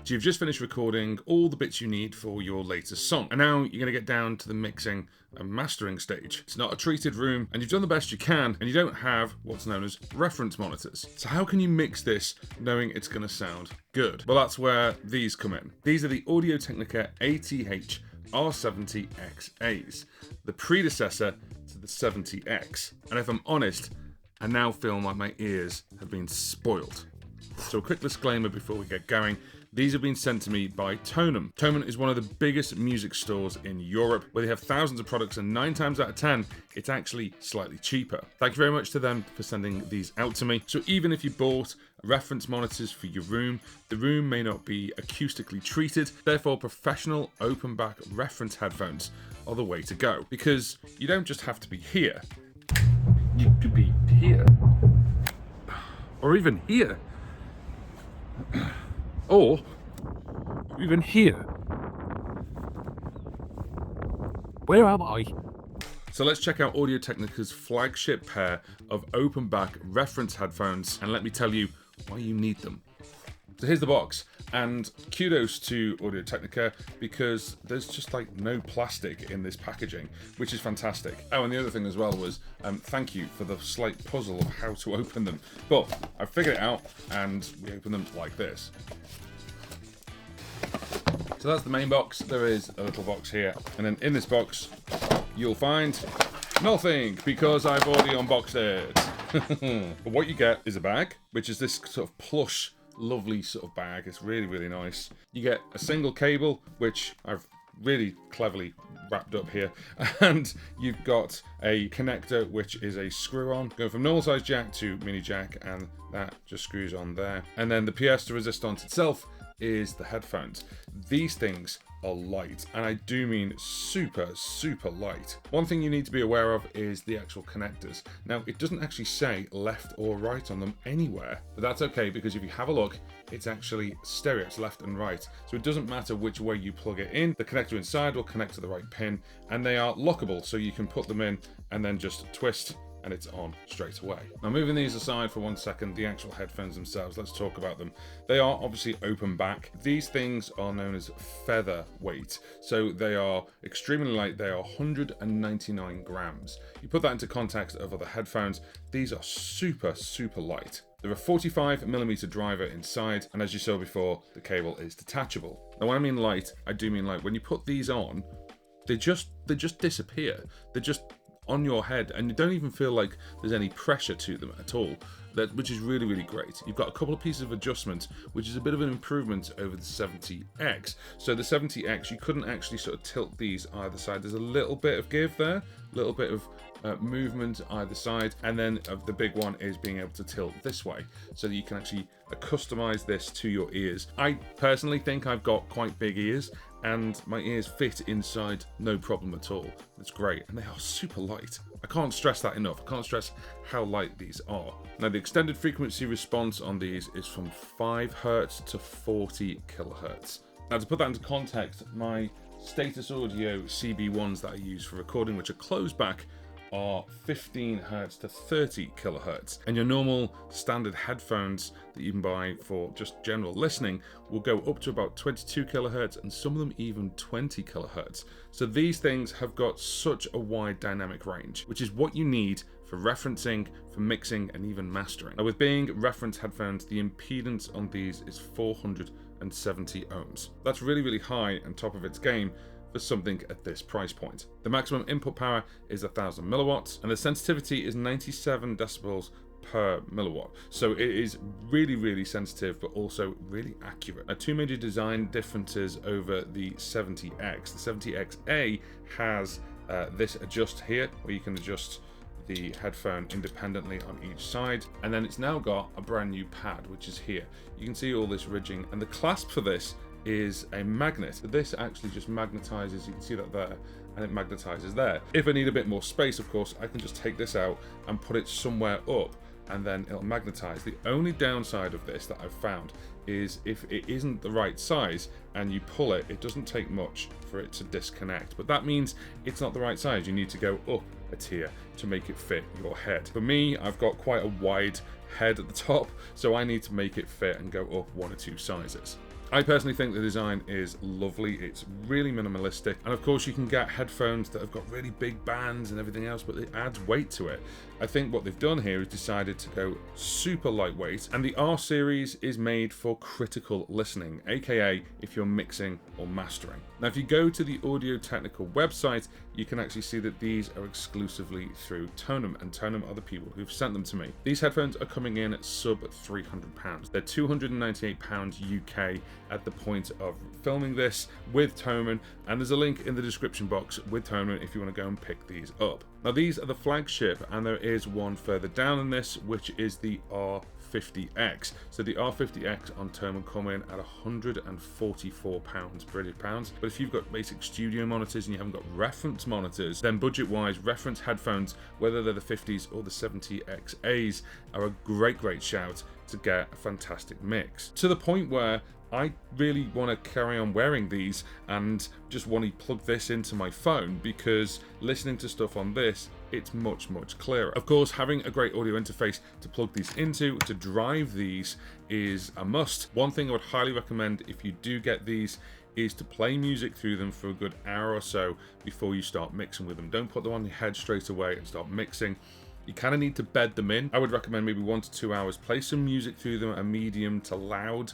So you've just finished recording all the bits you need for your latest song. And now you're going to get down to the mixing and mastering stage. It's not a treated room, and you've done the best you can, and you don't have what's known as reference monitors. So how can you mix this knowing it's going to sound good? Well, that's where these come in. These are the Audio Technica ATH R70XAs, the predecessor to the 70X. And if I'm honest, I now feel like my ears have been spoiled. So a quick disclaimer before we get going. These have been sent to me by Tonum. Tonum is one of the biggest music stores in Europe, where they have thousands of products, and 9 times out of 10, it's actually slightly cheaper. Thank you very much to them for sending these out to me. So even if you bought reference monitors for your room, the room may not be acoustically treated, therefore professional open back reference headphones are the way to go. Because you don't just have to be here, you could be here, or even here. Or even here. Where am I? So let's check out Audio Technica's flagship pair of open back reference headphones, and let me tell you why you need them. So here's the box, and kudos to Audio Technica because there's just like no plastic in this packaging, which is fantastic. Oh, and the other thing as well was thank you for the slight puzzle of how to open them. But I figured it out, and we open them like this. So that's the main box. There is a little box here, and then in this box you'll find nothing because I've already unboxed it. But what you get is a bag, which is this sort of plush, lovely sort of bag. It's really, really nice. You get a single cable, which I've really cleverly wrapped up here, and you've got a connector, which is a screw-on, going from normal size jack to mini jack, and that just screws on there. And then the pièce de résistance itself is the headphones. These things are light, and I do mean super, super light. One thing you need to be aware of is the actual connectors. Now, it doesn't actually say left or right on them anywhere, but that's okay because if you have a look, it's actually stereo, it's left and right. So it doesn't matter which way you plug it in, the connector inside will connect to the right pin, and they are lockable, so you can put them in and then just twist and it's on straight away. Now, moving these aside for 1 second, the actual headphones themselves, let's talk about them. They are obviously open back. These things are known as feather weight. So they are extremely light. They are 199 grams. You put that into context of other headphones, these are super, super light. There are a 45mm driver inside, and as you saw before, the cable is detachable. Now, when I mean light, I do mean light. When you put these on, they just disappear. They're just on your head, and you don't even feel like there's any pressure to them at all, which is really, really great. You've got a couple of pieces of adjustment, which is a bit of an improvement over the 70X. So the 70X, you couldn't actually sort of tilt these either side. There's a little bit of give there, a little bit of movement either side, and then the big one is being able to tilt this way so that you can actually customize this to your ears. I personally think I've got quite big ears, and my ears fit inside no problem at all. It's great, and they are super light. I can't stress that enough. I can't stress how light these are. Now, the extended frequency response on these is from 5 Hz to 40 kHz. Now, to put that into context, my Status Audio CB1s that I use for recording, which are closed back, are 15 Hz to 30 kHz. And your normal standard headphones that you can buy for just general listening will go up to about 22 kHz, and some of them even 20 kHz. So these things have got such a wide dynamic range, which is what you need for referencing, for mixing, and even mastering. Now, with being reference headphones, the impedance on these is 470 ohms. That's really, really high and top of its game for something at this price point. The maximum input power is 1000 milliwatts, and the sensitivity is 97 decibels per milliwatt. So it is really, really sensitive, but also really accurate. Now, 2 major design differences over the 70X. The 70XA has this adjust here, where you can adjust the headphone independently on each side, and then it's now got a brand new pad, which is here. You can see all this ridging, and the clasp for this is a magnet. This actually just magnetizes, you can see that there, and it magnetizes there. If I need a bit more space, of course, I can just take this out and put it somewhere up, and then it'll magnetize. The only downside of this that I've found is if it isn't the right size and you pull it, it doesn't take much for it to disconnect. But that means it's not the right size. You need to go up a tier to make it fit your head. For me, I've got quite a wide head at the top, so I need to make it fit and go up 1 or 2 sizes. I personally think the design is lovely. It's really minimalistic. And of course you can get headphones that have got really big bands and everything else, but it adds weight to it. I think what they've done here is decided to go super lightweight, and the R series is made for critical listening, aka if you're mixing or mastering. Now if you go to the Audio Technica website, you can actually see that these are exclusively through Tonum, and Tonum are the people who've sent them to me. These headphones are coming in at sub £300. They're £298 UK at the point of filming this with Tonum, and there's a link in the description box with Tonum if you want to go and pick these up. Now these are the flagship, and there is one further down in this, which is the R50X. So the R50X on Tonum come in at £144 British pounds. But if you've got basic studio monitors and you haven't got reference monitors, then budget-wise, reference headphones, whether they're the 50s or the 70XAs, are a great shout to get a fantastic mix. To the point where I really want to carry on wearing these and just want to plug this into my phone, because listening to stuff on this, it's much clearer. Of course, having a great audio interface to plug these into, to drive these, is a must. One thing I would highly recommend if you do get these is to play music through them for a good hour or so before you start mixing with them. Don't put them on your head straight away and start mixing. You kind of need to bed them in. I would recommend maybe 1 to 2 hours. Play some music through them, a medium to loud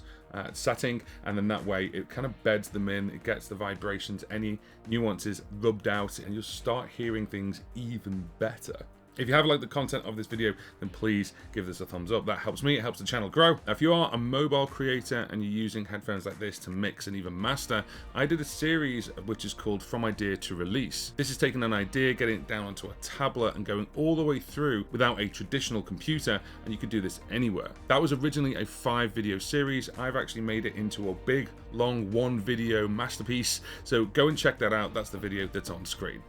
setting, and then that way it kind of beds them in. It gets the vibrations, any nuances rubbed out, and you'll start hearing things even better. If you have liked the content of this video, then please give this a thumbs up. That helps me, it helps the channel grow. Now, if you are a mobile creator and you're using headphones like this to mix and even master, I did a series which is called From Idea to Release. This is taking an idea, getting it down onto a tablet and going all the way through without a traditional computer, and you could do this anywhere. That was originally a 5-video series. I've actually made it into a big, long 1-video masterpiece, so go and check that out. That's the video that's on screen.